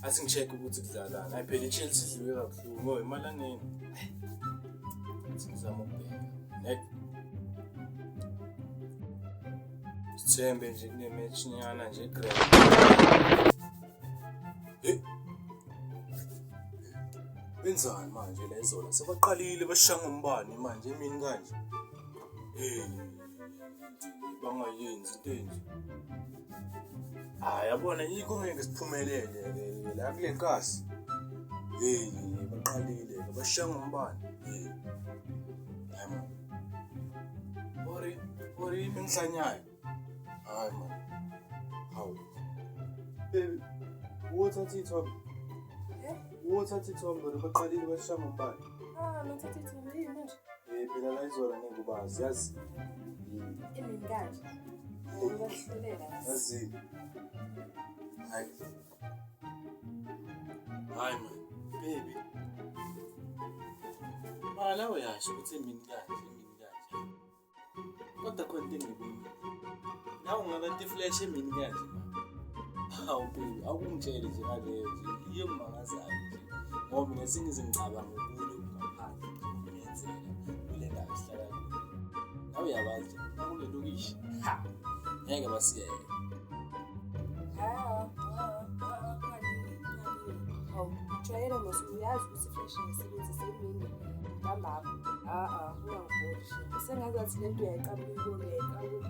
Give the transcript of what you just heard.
Athi ngi-check ukuthi kudlalani. Hayi phela iChelsea idliwe kabuhlungu ngoba emalangeni. Ngizama ukubheka. Sithembe nje kune-match nyana nje grand. Benzani manje la izolo? Sebaqalile bashaya ngombani manje emini kanje. Bangayenzi into enje. Yabona yikho ngeke siphumelele la kule nkasi. Baqalile bashaya ngombani. Ori mengihlanyayo. Hayi man. Hawu. Baby, uthatha ithombe. Uthatha ithombe baqalile bashaya ngombani. Ngithatha ithombe yini manje? Phela la izolo ngeke ubazi yazi. Emini kanje. Ngiyahlulela. Yazi. Hayi man, baby. Mala uyasho ukuthi emini kanje. Kodwa khona into engibini. Nawe ungabantu flash emini kanje ma. Hawu baby, akungitshele nje ngaleyo nje. Iyo mangazayo nje. Ngoba ngesinye izingicabanga ukuthi ungaphandle ngiyenzela kule ndawo esihlala kuyo. Nawe uyabazi kule lokishi. Ngeke basiyeke. Jwayele uyazi ukuthi fresh ngisebenzisa emini ngalapho. Ungangiboni. Sengazathi lento uyayiqabula uyibone uyayiqabula.